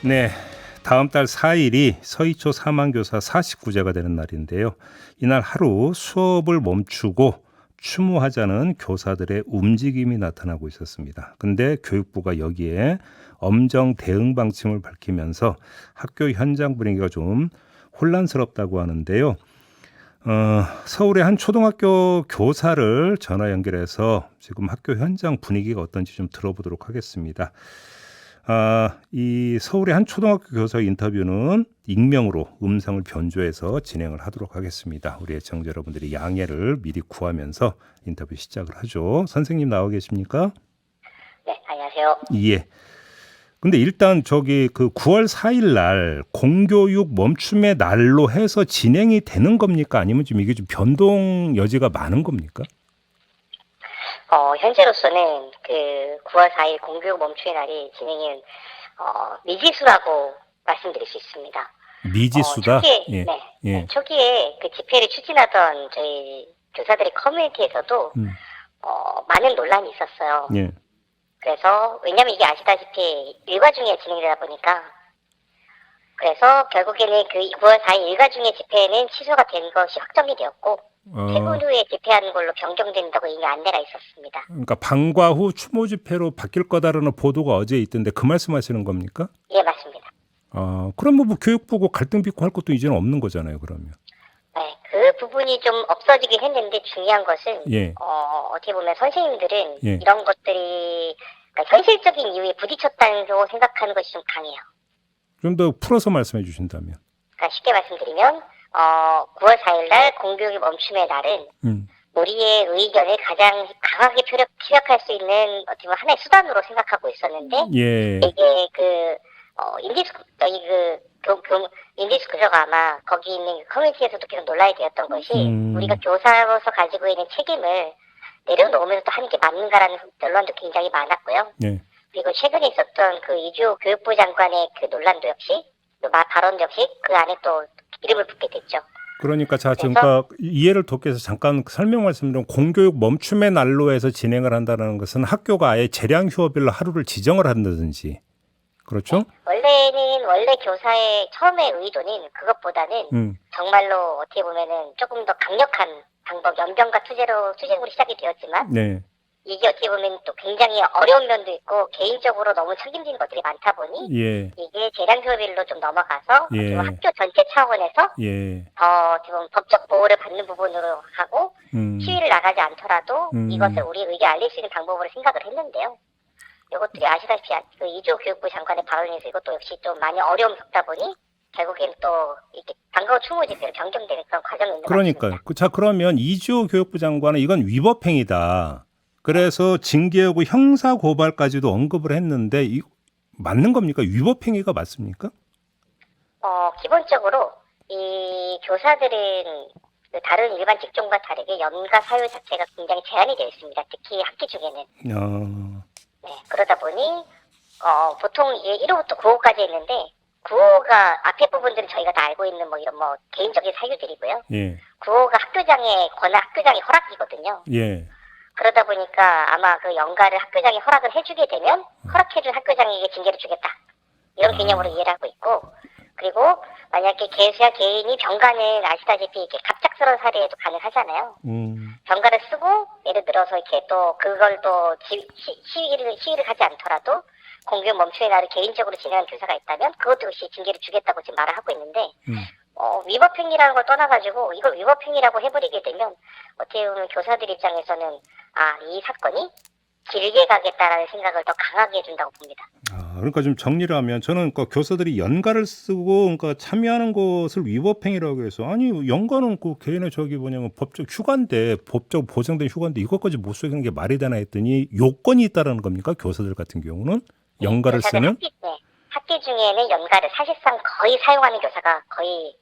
네, 다음 달 4일이 서희초 사망교사 49제가 되는 날인데요. 이날 하루 수업을 멈추고 추모하자는 교사들의 움직임이 나타나고 있었습니다. 근데 교육부가 여기에 엄정 대응 방침을 밝히면서 학교 현장 분위기가 좀 혼란스럽다고 하는데요. 서울의 한 초등학교 교사를 전화 연결해서 지금 학교 현장 분위기가 어떤지 좀 들어보도록 하겠습니다. 이 서울의 한 초등학교 교사 인터뷰는 익명으로 음성을 변조해서 진행을 하도록 하겠습니다. 우리 애청자 여러분들이 양해를 미리 구하면서 인터뷰 시작을 하죠. 선생님 나와 계십니까? 네, 안녕하세요. 예. 근데 일단 저기 그 9월 4일 날 공교육 멈춤의 날로 해서 진행이 되는 겁니까? 아니면 좀 이게 좀 변동 여지가 많은 겁니까? 현재로서는 그 9월 4일 공교육 멈춤의 날이 진행은 미지수라고 말씀드릴 수 있습니다. 미지수다? 초기에, 예. 네, 예. 초기에 그 집회를 추진하던 저희 교사들의 커뮤니티에서도 많은 논란이 있었어요. 예. 그래서 왜냐면 이게 아시다시피 일과 중에 진행되다 보니까 그래서 결국에는 그 9월 4일 일과 중에 집회는 취소가 된 것이 확정이 되었고 퇴근 후에 집회하는 걸로 변경된다고 이미 안내가 있었습니다. 그러니까 방과 후 추모 집회로 바뀔 거다라는 보도가 어제 있던데 그 말씀하시는 겁니까? 예, 맞습니다. 그럼 뭐 교육부고 갈등 빚고 할 것도 이제는 없는 거잖아요, 그러면. 네, 그 부분이 좀 없어지긴 했는데 중요한 것은 예. 어떻게 보면 선생님들은 예. 이런 것들이 그러니까 현실적인 이유에 부딪혔다고 생각하는 것이 좀 강해요. 좀 더 풀어서 말씀해 주신다면. 그러니까 쉽게 말씀드리면 9월 4일 날 공교육이 멈춤의 날은 우리의 의견을 가장 강하게 피력할 수 있는 어떻게 보면 하나의 수단으로 생각하고 있었는데 예. 이게 인디스크저가 아마 거기 있는 커뮤니티에서도 계속 논란이 되었던 것이 우리가 교사로서 가지고 있는 책임을 내려놓으면서 또 하는 게 맞는가라는 논란도 굉장히 많았고요. 예. 그리고 최근에 있었던 그 이주호 교육부 장관의 그 논란도 역시 발언도 역시 그 안에 또 이름을 붙게 됐죠. 그러니까 그러니까 이해를 돕기 위해서 잠깐 설명 말씀드리면 공교육 멈춤의 날로 해서 진행을 한다는 것은 학교가 아예 재량 휴업일로 하루를 지정을 한다든지 그렇죠? 네, 원래 교사의 처음의 의도는 그것보다는 정말로 어떻게 보면은 조금 더 강력한 방법, 연병과 투쟁으로 시작이 되었지만 네. 이게 어떻게 보면 또 굉장히 어려운 면도 있고 개인적으로 너무 책임진 것들이 많다 보니 예. 이게 재량휴업일로 좀 넘어가서 예. 학교 전체 차원에서 예. 더 지금 법적 보호를 받는 부분으로 하고 시위를 나가지 않더라도 이것을 우리에게 알릴 수 있는 방법으로 생각을 했는데요. 이것들이 아시다시피 그 이주호 교육부 장관의 발언에서 이것도 역시 좀 많이 어려움이 겪다 보니 결국에는 또 이렇게 방과 후 추모 집회로 변경되는 그런 과정이 있는 것 같습니다. 그러니까요. 자, 그러면 이주호 교육부 장관은 이건 위법행위다. 그래서 징계하고 형사 고발까지도 언급을 했는데 이 맞는 겁니까? 위법행위가 맞습니까? 기본적으로 이 교사들은 그 다른 일반 직종과 다르게 연가 사유 자체가 굉장히 제한이 되어 있습니다. 특히 학기 중에는. 네, 그러다 보니 보통 1호부터 9호까지 했는데 9호가 앞에 부분들은 저희가 다 알고 있는 뭐 이런 뭐 개인적인 사유들이고요. 예. 9호가 학교장의 허락이거든요. 예. 그러다 보니까 아마 그 연가를 학교장이 허락을 해주게 되면 허락해준 학교장에게 징계를 주겠다. 이런 개념으로 이해를 하고 있고 그리고 만약에 개인이 병가는 아시다시피 이렇게 갑작스러운 사례에도 가능하잖아요. 병가를 쓰고 예를 들어서 이렇게 또 그걸 또 시위를 하지 않더라도 공교육 멈춤의 날을 개인적으로 진행한 교사가 있다면 그것도 역시 징계를 주겠다고 지금 말을 하고 있는데 위법행위라는 걸 떠나가지고 이걸 위법행위라고 해버리게 되면 어떻게 보면 교사들 입장에서는 이 사건이 길게 가겠다라는 생각을 더 강하게 해준다고 봅니다. 그러니까 좀 정리를 하면 저는 그러니까 교사들이 연가를 쓰고 그러니까 참여하는 것을 위법행위라고 해서 아니 연가는 그 개인의 법적 휴가인데 법적 보장된 휴가인데 이것까지 못 쓰는 게 말이 되나 했더니 요건이 있다라는 겁니까? 교사들 같은 경우는 연가를 쓰면 학기 중에는 연가를 사실상 거의 사용하는 교사가 거의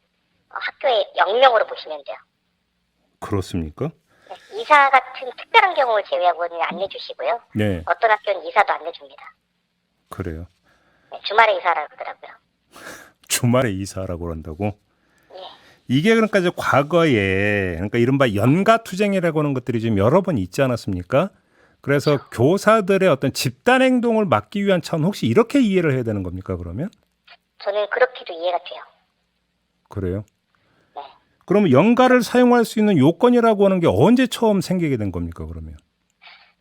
학교의 0명으로 보시면 돼요. 그렇습니까? 네, 이사 같은 특별한 경우를 제외하고는 안 내주시고요. 네. 어떤 학교는 이사도 안 내줍니다. 그래요. 네, 주말에 이사라고 그러더라고요. 주말에 이사라고 한다고? 예. 이게 그러니까 이제 과거에 그러니까 이른바 연가투쟁이라고 하는 것들이 지금 여러 번 있지 않았습니까? 그래서 교사들의 어떤 집단 행동을 막기 위한 차원 혹시 이렇게 이해를 해야 되는 겁니까 그러면? 저는 그렇게도 이해가 돼요. 그래요? 네. 그러면 연가를 사용할 수 있는 요건이라고 하는 게 언제 처음 생기게 된 겁니까, 그러면?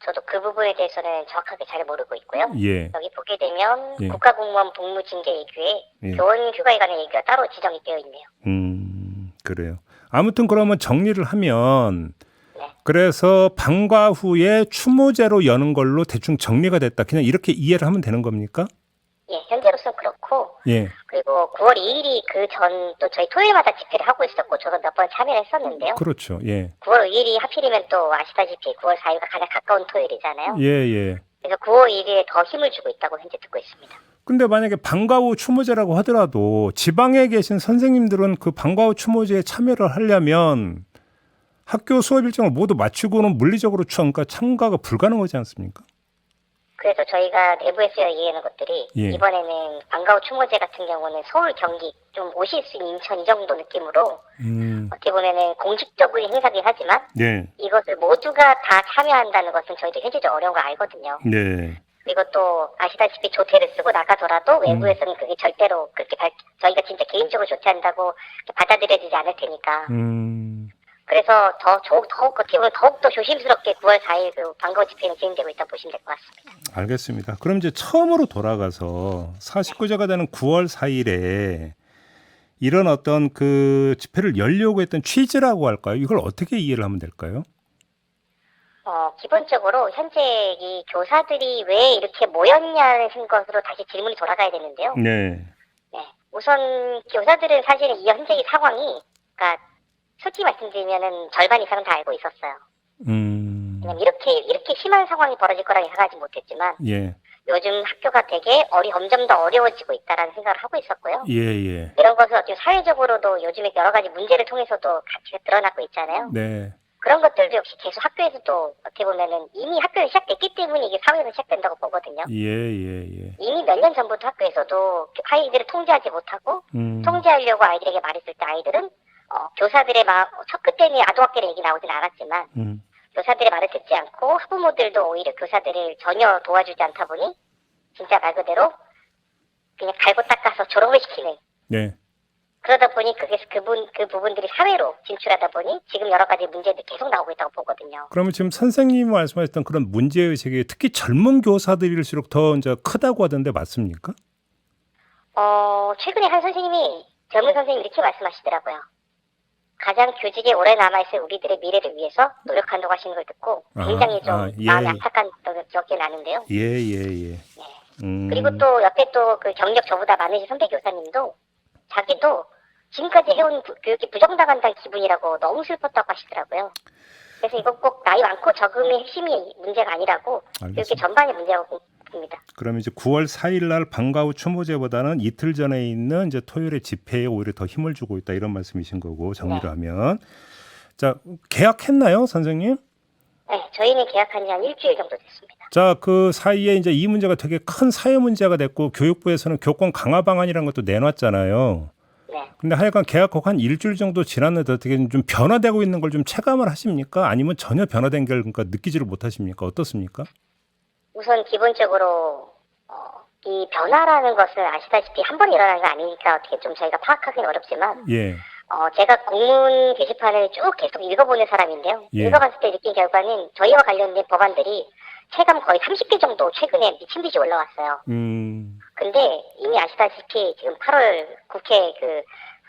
저도 그 부분에 대해서는 정확하게 잘 모르고 있고요. 예. 여기 보게 되면 예. 국가공무원 복무징계예규에 예. 교원 휴가에 관한 얘기가 따로 지정이 되어 있네요. 그래요. 아무튼 그러면 정리를 하면 네. 그래서 방과 후에 추모제로 여는 걸로 대충 정리가 됐다. 그냥 이렇게 이해를 하면 되는 겁니까? 예, 현재로서는 그렇고, 예. 그리고 9월 2일이 그 전 또 저희 토요일마다 집회를 하고 있었고, 저도 몇 번 참여를 했었는데요. 그렇죠. 예. 9월 2일이 하필이면 또 아시다시피 9월 4일과 가장 가까운 토요일이잖아요. 예, 예. 그래서 9월 1일에 더 힘을 주고 있다고 현재 듣고 있습니다. 근데 만약에 방과 후 추모제라고 하더라도 지방에 계신 선생님들은 그 방과 후 추모제에 참여를 하려면 학교 수업 일정을 모두 마치고는 물리적으로 그러니까 참가가 불가능하지 않습니까? 그래서 저희가 내부에서 얘기하는 것들이 예. 이번에는 방과 후 추모제 같은 경우는 서울, 경기, 좀 오실 수 있는 인천 이 정도 느낌으로 어떻게 보면은 공식적인 행사긴 하지만 네. 이것을 모두가 다 참여한다는 것은 저희도 현재적으로 어려운 거 알거든요. 네. 그리고 또 아시다시피 조퇴를 쓰고 나가더라도 외부에서는 그게 절대로 그렇게 저희가 진짜 개인적으로 조퇴한다고 받아들여지지 않을 테니까. 그래서 더욱 어떻게 보면 더욱더 조심스럽게 9월 4일 그 방과 후 집회는 진행되고 있다고 보시면 될 것 같습니다. 알겠습니다. 그럼 이제 처음으로 돌아가서 49제가 되는 9월 4일에 이런 어떤 그 집회를 열려고 했던 취지라고 할까요? 이걸 어떻게 이해를 하면 될까요? 기본적으로 현재 이 교사들이 왜 이렇게 모였냐는 것으로 다시 질문이 돌아가야 되는데요. 네. 네. 우선 교사들은 사실은 이 현재 이 상황이, 그러니까 솔직히 말씀드리면은 절반 이상은 다 알고 있었어요. 왜냐면 이렇게 심한 상황이 벌어질 거라 예상하지 못했지만, 예. 요즘 학교가 되게 점점 더 어려워지고 있다라는 생각을 하고 있었고요. 예, 예. 이런 것을 어떻게 사회적으로도 요즘에 여러 가지 문제를 통해서도 가치가 드러나고 있잖아요. 네. 그런 것들도 역시 계속 학교에서도 어떻게 보면은 이미 학교에 시작됐기 때문에 이게 사회에서 시작된다고 보거든요. 예, 예. 이미 몇 년 전부터 학교에서도 아이들을 통제하지 못하고 통제하려고 아이들에게 말했을 때 아이들은 교사들의 그때는 아동학대의 얘기 나오진 않았지만 교사들의 말을 듣지 않고 학부모들도 오히려 교사들을 전혀 도와주지 않다 보니 진짜 말 그대로 그냥 갈고 닦아서 졸업을 시키는. 네. 그러다 보니 그 부분들이 사회로 진출하다 보니 지금 여러 가지 문제들이 계속 나오고 있다고 보거든요. 그러면 지금 선생님이 말씀하셨던 그런 문제의식이 특히 젊은 교사들일수록 더 이제 크다고 하던데 맞습니까? 최근에 한 선생님이, 젊은 선생님이 이렇게 말씀하시더라고요. 가장 교직에 오래 남아있을 우리들의 미래를 위해서 노력한다고 하시는 걸 듣고 굉장히 예. 마음이 안타까운 기억이 나는데요. 예. 네. 그리고 또 옆에 또 그 경력 저보다 많으신 선배 교사님도 자기도 지금까지 해온 교육이 부정당한다는 기분이라고 너무 슬펐다고 하시더라고요. 그래서 이건 꼭 나이 많고 적음의 핵심이 문제가 아니라고 교육의 전반이 문제라고 봅니다. 그럼 이제 9월 4일 날 방과 후 추모제보다는 이틀 전에 있는 이제 토요일의 집회에 오히려 더 힘을 주고 있다 이런 말씀이신 거고 정리를 하면 자 계약했나요, 선생님? 네, 저희는 계약한 지 한 일주일 정도 됐습니다. 자, 그 사이에 이제 이 문제가 되게 큰 사회 문제가 됐고 교육부에서는 교권 강화 방안이라는 것도 내놨잖아요. 네. 근데 하여간 계약하고 한 일주일 정도 지났는데 어떻게 좀 변화되고 있는 걸 좀 체감을 하십니까? 아니면 전혀 변화된 걸 그러니까 느끼지를 못하십니까? 어떻습니까? 우선 기본적으로 이 변화라는 것은 아시다시피 한 번에 일어나는 거 아니니까 어떻게 좀 저희가 파악하기는 어렵지만 예. 제가 공문 게시판을 쭉 계속 읽어보는 사람인데요. 예. 읽어봤을 때 느낀 결과는 저희와 관련된 법안들이 체감 거의 30개 정도 최근에 미친 듯이 올라왔어요. 근데 이미 아시다시피 지금 8월 국회 그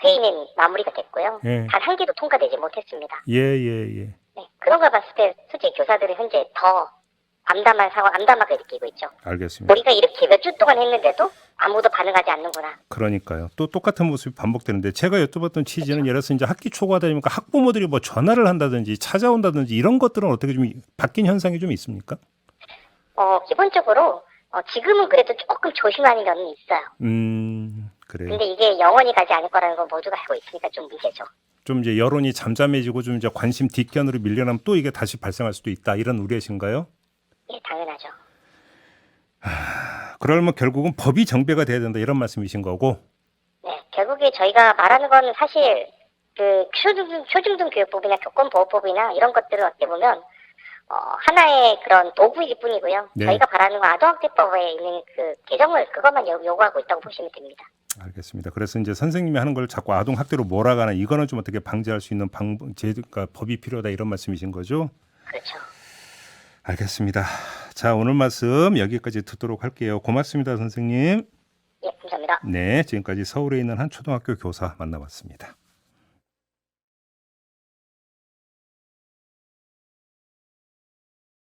회의는 마무리가 됐고요. 예. 단 한 개도 통과되지 못했습니다. 예. 네, 그런 걸 봤을 때 솔직히 교사들은 현재 더 암담하게 느끼고 있죠. 알겠습니다. 우리가 이렇게 몇 주 동안 했는데도 아무도 반응하지 않는구나. 그러니까요. 또 똑같은 모습이 반복되는데 제가 여쭤봤던 취지는 예를 들어서 이제 학기 초가 되니까 학부모들이 뭐 전화를 한다든지 찾아온다든지 이런 것들은 어떻게 좀 바뀐 현상이 좀 있습니까? 기본적으로 지금은 그래도 조금 조심하는 면은 있어요. 그래요. 근데 이게 영원히 가지 않을 거라는 걸 모두가 알고 있으니까 좀 문제죠. 좀 이제 여론이 잠잠해지고 좀 이제 관심 뒷견으로 밀려나면 또 이게 다시 발생할 수도 있다 이런 우려이신가요? 예, 당연하죠. 그러면 결국은 법이 정비가 돼야 된다 이런 말씀이신 거고. 네, 결국에 저희가 말하는 거는 사실 그 초중등 교육법이나 교권보호법이나 이런 것들을 어떻게 보면 하나의 그런 도구일 뿐이고요. 네. 저희가 바라는 건 아동학대법에 있는 그 개정을 그것만 요구하고 있다고 보시면 됩니다. 알겠습니다. 그래서 이제 선생님이 하는 걸 자꾸 아동 학대로 몰아가나 이거는 좀 어떻게 방지할 수 있는 그러니까 법이 필요하다 이런 말씀이신 거죠? 그렇죠. 알겠습니다. 자, 오늘 말씀 여기까지 듣도록 할게요. 고맙습니다, 선생님. 예, 감사합니다. 네, 지금까지 서울에 있는 한 초등학교 교사 만나봤습니다.